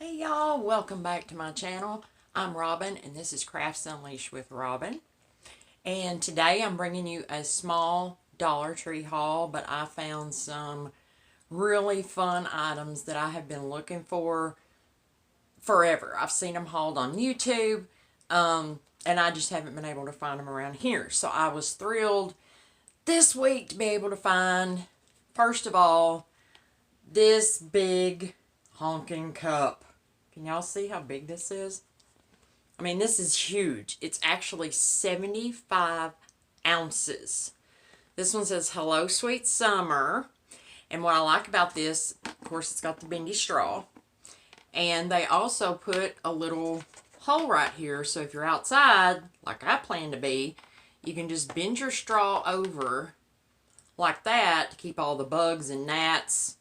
Hey y'all, welcome back to my channel. I'm Robin and this is Crafts Unleashed with Robin. And today I'm bringing you a small Dollar Tree haul, but I found some really fun items that I have been looking for forever. I've seen them hauled on YouTube, and I just haven't been able to find them around here. So I was thrilled this week to be able to find, first of all, this big honking cup. Can y'all see how big this is? I mean, this is huge. It's actually 75 ounces. This one says, "Hello, sweet summer." And what I like about this, of course, it's got the bendy straw. And they also put a little hole right here. So if you're outside, like I plan to be, you can just bend your straw over like that to keep all the bugs and gnats,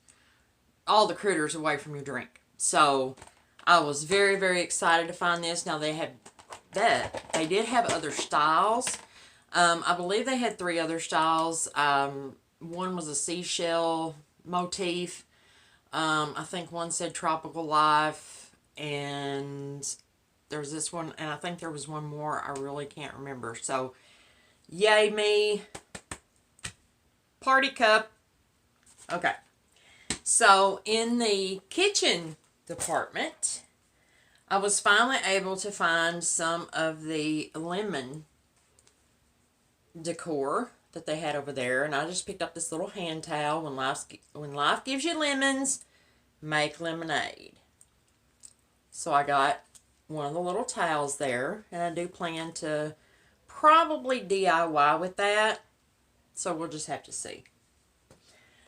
all the critters away from your drink. So I was very, very excited to find this. Now they did have other styles. I believe they had 3 other styles. One was a seashell motif. I think one said tropical life, and there's this one, and I think there was one more. I really can't remember. So yay me. Party cup. Okay. So in the kitchen department, I was finally able to find some of the lemon decor that they had over there, and I just picked up this little hand towel. When life gives you lemons, make lemonade. So I got one of the little towels there, and I do plan to probably DIY with that, so we'll just have to see.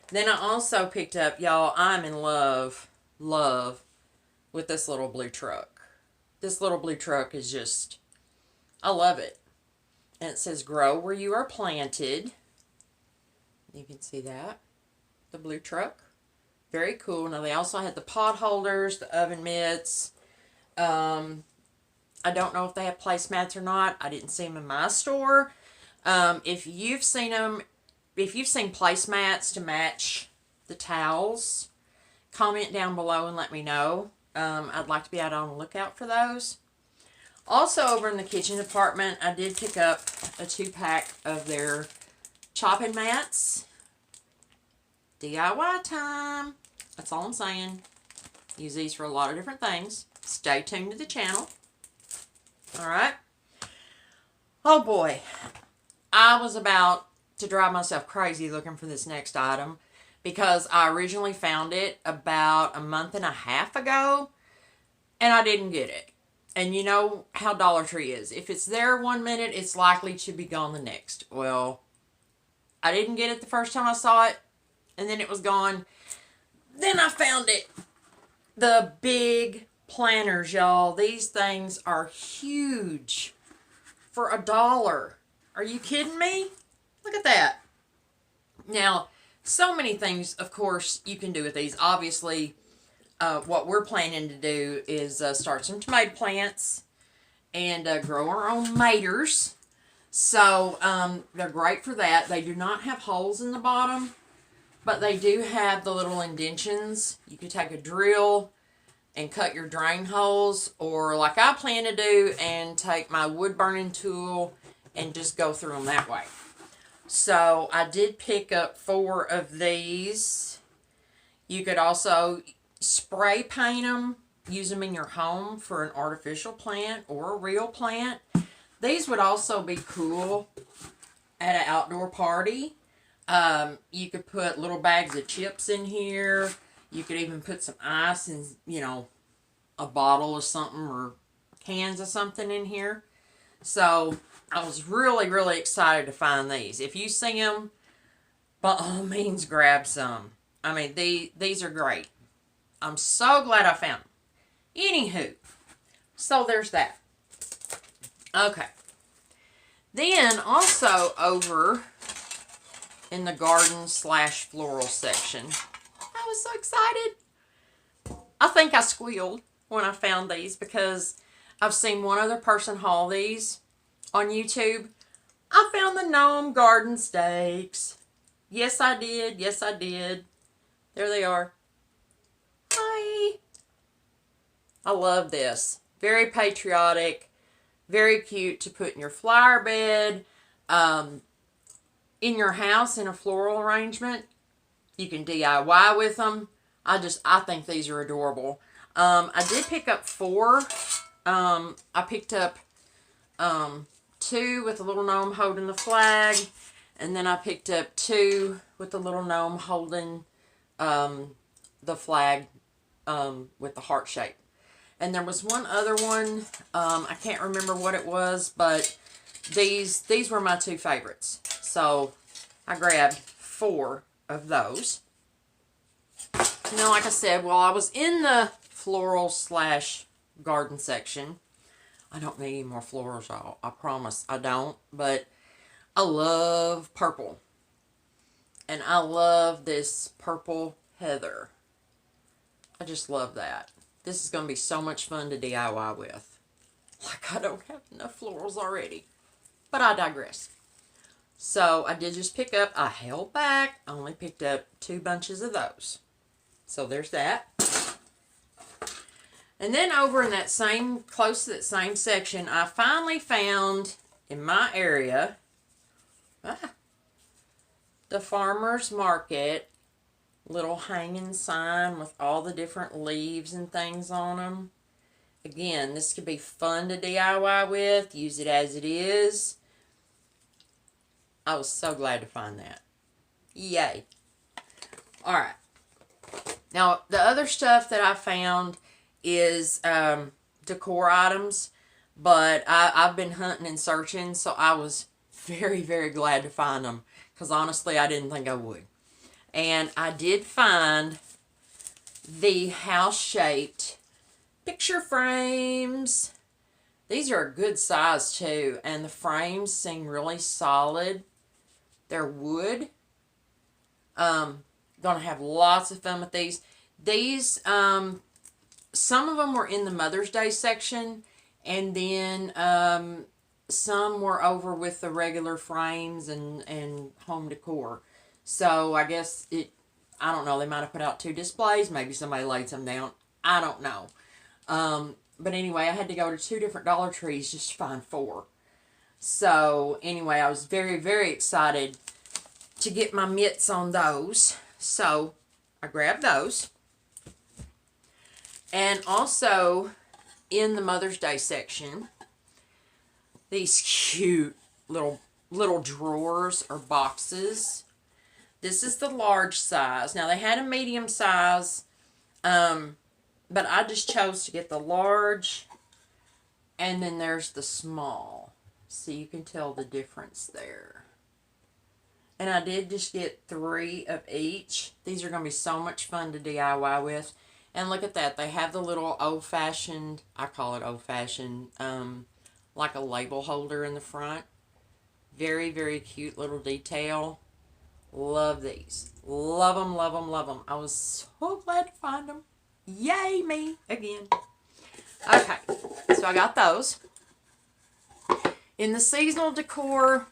Then I also picked up, y'all, I'm in love with this little blue truck. This little blue truck is just, I love it. And it says, "Grow where you are planted." You can see that. The blue truck. Very cool. Now they also had the pot holders, the oven mitts. I don't know if they have placemats or not. I didn't see them in my store. If you've seen them, if you've seen placemats to match the towels, comment down below and let me know. I'd like to be out on the lookout for those. Also over in the kitchen department, I did pick up a 2-pack of their chopping mats. DIY time. That's all I'm saying. Use these for a lot of different things. Stay tuned to the channel. Alright. Oh boy. I was about to drive myself crazy looking for this next item, because I originally found it about a month and a half ago and I didn't get it. And you know how Dollar Tree is. If it's there one minute, it's likely to be gone the next. Well, I didn't get it the first time I saw it, and then it was gone. Then I found it. The big planters, y'all. These things are huge for $1. Are you kidding me? Look at that. Now, so many things, of course, you can do with these. Obviously, what we're planning to do is start some tomato plants and grow our own maters. So, they're great for that. They do not have holes in the bottom, but they do have the little indentions. You can take a drill and cut your drain holes, or like I plan to do, and take my wood burning tool and just go through them that way. So I did pick up 4 of these. You could also spray paint them, use them in your home for an artificial plant or a real plant. These would also be cool at an outdoor party. You could put little bags of chips in here. You could even put some ice and, you know, a bottle of something or cans of something in here. So I was really, really excited to find these. If you see them, by all means, grab some. I mean, these are great. I'm so glad I found them. Anywho, so there's that. Okay. Then, also over in the garden / floral section, I was so excited. I think I squealed when I found these, because I've seen one other person haul these on YouTube. I found the Gnome garden stakes. Yes, I did. Yes, I did. There they are. Hi. I love this. Very patriotic, very cute to put in your flower bed, in your house in a floral arrangement. You can DIY with them. I think these are adorable. I did pick up 4. I picked up 2 with the little gnome holding the flag, and then I picked up 2 with the little gnome holding the flag with the heart shape. And there was one other one, I can't remember what it was, but these were my 2 favorites. So I grabbed 4 of those. Now, like I said, while I was in the floral / garden section, I don't need any more florals, y'all. I promise I don't. But I love purple. And I love this purple heather. I just love that. This is going to be so much fun to DIY with. Like, I don't have enough florals already. But I digress. So, I did just pick up, I held back, I only picked up 2 bunches of those. So, there's that. And then over in that same, close to that same section, I finally found, in my area, the farmer's market little hanging sign with all the different leaves and things on them. Again, this could be fun to DIY with. Use it as it is. I was so glad to find that. Yay. Alright. Now, the other stuff that I found is decor items. But I've been hunting and searching, so I was very, very glad to find them. Because honestly, I didn't think I would. And I did find the house-shaped picture frames. These are a good size too, and the frames seem really solid. They're wood. Gonna have lots of fun with these. These, some of them were in the Mother's Day section, and then some were over with the regular frames and home decor. So I guess I don't know, they might have put out 2 displays. Maybe somebody laid some down. I don't know. But anyway, I had to go to 2 different Dollar Trees just to find 4. So anyway, I was very, very excited to get my mitts on those. So I grabbed those. And also in the Mother's Day section, these cute little drawers or boxes. This is the large size. Now, they had a medium size, but I just chose to get the large, and then there's the small. So you can tell the difference there. And I did just get 3 of each. These are going to be so much fun to DIY with. And look at that. They have the little old-fashioned, I call it old-fashioned, like a label holder in the front. Very, very cute little detail. Love these. Love them, love them, love them. I was so glad to find them. Yay, me, again. Okay, so I got those. In the seasonal decor,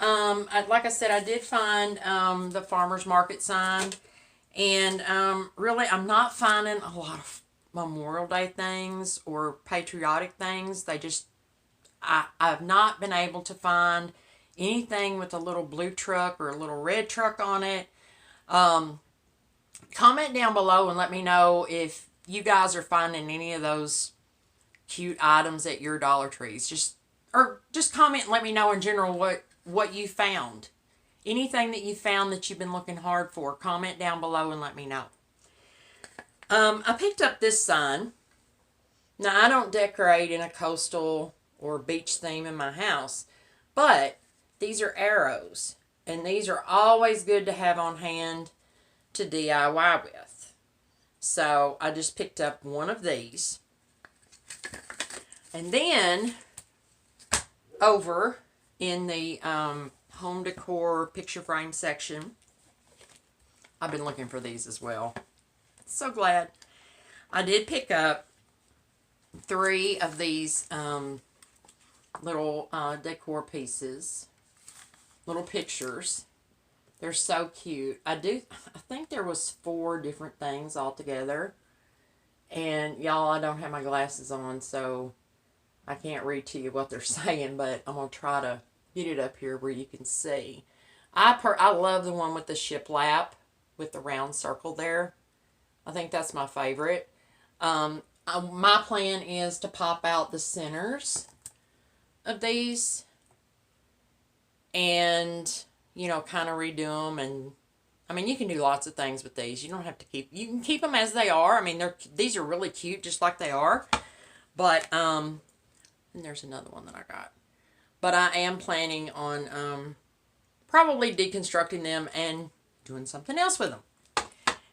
like I said, I did find the farmer's market sign. And really, I'm not finding a lot of Memorial Day things or patriotic things. They just, I've not been able to find anything with a little blue truck or a little red truck on it. Comment down below and let me know if you guys are finding any of those cute items at your Dollar Trees. Just comment and let me know in general what you found. Anything that you found that you've been looking hard for, comment down below and let me know. I picked up this sign. Now, I don't decorate in a coastal or beach theme in my house, but these are arrows, and these are always good to have on hand to DIY with. So, I just picked up one of these. And then, over in the home decor picture frame section, I've been looking for these as well. So glad. I did pick up 3 of these little decor pieces, little pictures. They're so cute. I think there was 4 different things altogether, and And y'all, I don't have my glasses on, so I can't read to you what they're saying, but I'm going to try to get it up here where you can see. I love the one with the shiplap with the round circle there. I think that's my favorite. My plan is to pop out the centers of these and, you know, kind of redo them. And I mean, you can do lots of things with these. You don't have to you can keep them as they are. I mean, these are really cute just like they are. But, and there's another one that I got. But I am planning on probably deconstructing them and doing something else with them.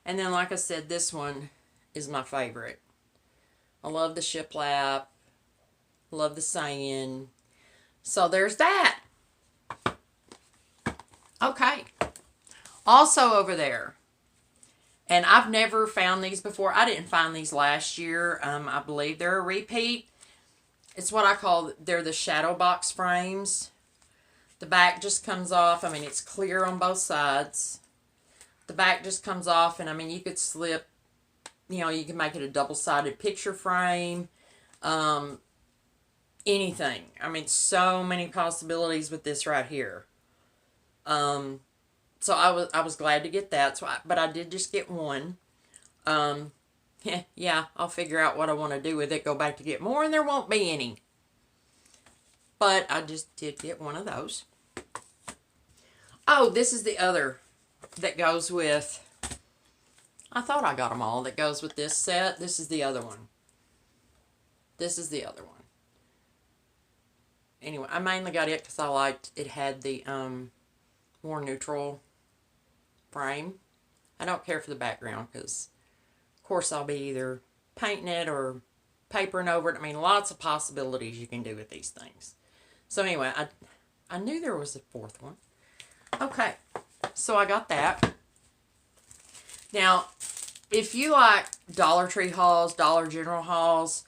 And then, like I said, this one is my favorite. I love the shiplap. Love the sand. So there's that. Okay. Also over there. And I've never found these before. I didn't find these last year. I believe they're a repeat. It's what I call, they're the shadow box frames. The back just comes off. I mean, it's clear on both sides. The back just comes off, and I mean, you could slip, you know, you can make it a double-sided picture frame. Anything. I mean, so many possibilities with this right here. So I was glad to get that. But I did just get one. Yeah, I'll figure out what I want to do with it. Go back to get more, and there won't be any. But I just did get one of those. Oh, this is the other that goes with, I thought I got them all, that goes with this set. This is the other one. This is the other one. Anyway, I mainly got it because I liked, it had the more neutral frame. I don't care for the background because, of course, I'll be either painting it or papering over it. I mean, lots of possibilities you can do with these things. So anyway, I knew there was a fourth one. Okay. So I got that. Now, if you like Dollar Tree hauls, Dollar General hauls,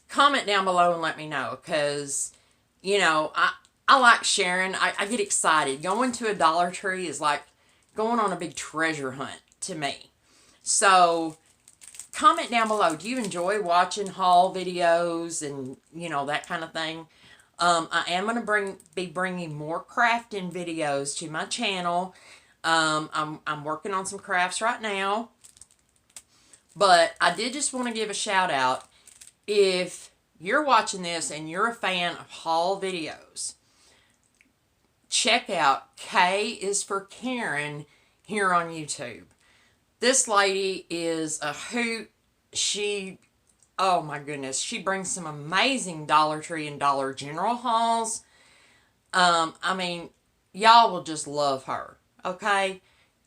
comment down below and let me know. Because, you know, I like sharing. I get excited. Going to a Dollar Tree is like going on a big treasure hunt to me. So, comment down below. Do you enjoy watching haul videos and, you know, that kind of thing? I am going to be bringing more crafting videos to my channel. I'm working on some crafts right now. But I did just want to give a shout out. If you're watching this and you're a fan of haul videos, check out K is for Karen here on YouTube. This lady is a hoot. Oh my goodness, she brings some amazing Dollar Tree and Dollar General hauls. I mean, y'all will just love her, okay?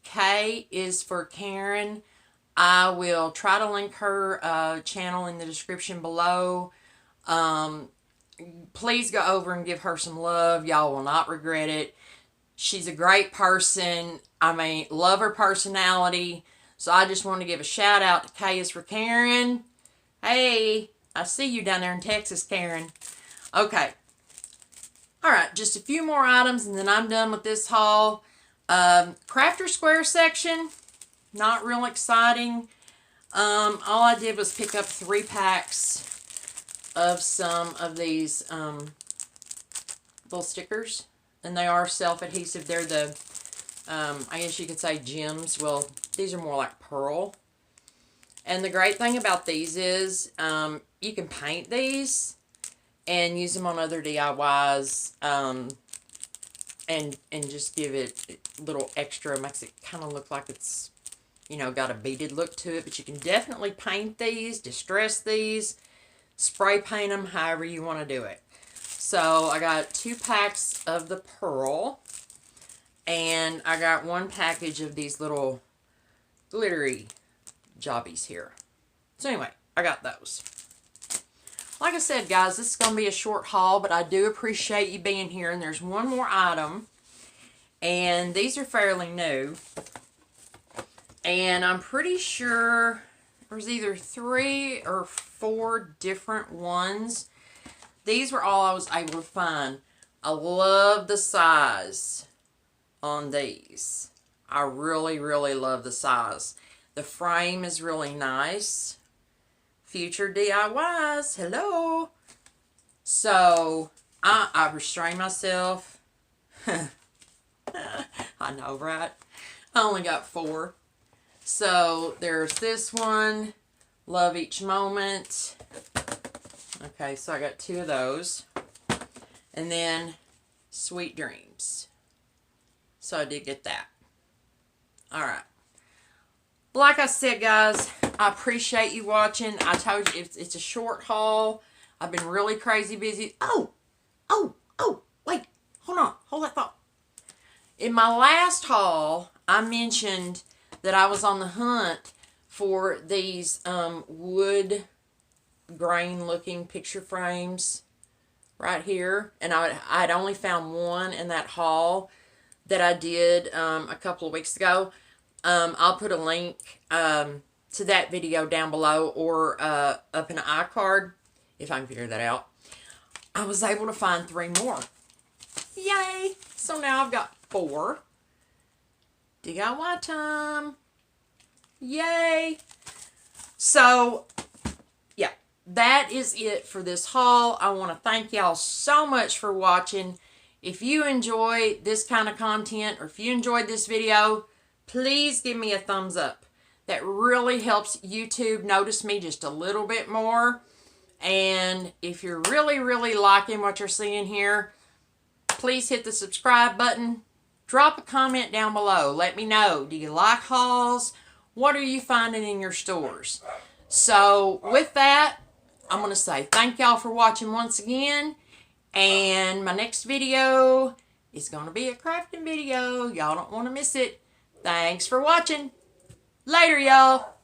K is for Karen. I will try to link her channel in the description below. Please go over and give her some love. Y'all will not regret it. She's a great person. I mean, love her personality. So I just want to give a shout out to K is for Karen. Hey, I see you down there in Texas, Karen. Okay. Alright, just a few more items and then I'm done with this haul. Crafter Square section. Not real exciting. All I did was pick up 3 packs of some of these little stickers. And they are self-adhesive. They're the, I guess you could say gems. Well, these are more like pearl. And the great thing about these is you can paint these and use them on other DIYs and just give it a little extra. Makes it kind of look like it's, you know, got a beaded look to it. But you can definitely paint these, distress these, spray paint them, however you want to do it. So I got 2 packs of the pearl. And I got 1 package of these little glittery jobbies here. So anyway, I got those. Like I said, guys, this is going to be a short haul, but I do appreciate you being here. And there's one more item. And these are fairly new. And I'm pretty sure there's either 3 or 4 different ones. These were all I was able to find. I love the size on these. I really, really love the size. The frame is really nice. If future DIYs. Hello. So, I restrain myself. I know, right? I only got 4. So, there's this one. Love each moment. Okay, so I got 2 of those. And then Sweet Dreams. So I did get that. Alright. Like I said, guys, I appreciate you watching. I told you it's a short haul. I've been really crazy busy. Oh, wait. Hold on. Hold that thought. In my last haul, I mentioned that I was on the hunt for these wood grain looking picture frames right here. And I'd only found one in that haul that I did a couple of weeks ago. I'll put a link to that video down below or up in an iCard if I can figure that out. I was able to find 3 more. Yay! So now I've got 4. DIY time. Yay! So, yeah, that is it for this haul. I want to thank y'all so much for watching. If you enjoy this kind of content, or if you enjoyed this video, please give me a thumbs up. That really helps YouTube notice me just a little bit more. And if you're really, really liking what you're seeing here, please hit the subscribe button. Drop a comment down below. Let me know. Do you like hauls? What are you finding in your stores? So with that, I'm going to say thank y'all for watching once again. And my next video is going to be a crafting video. Y'all don't want to miss it. Thanks for watching. Later, y'all.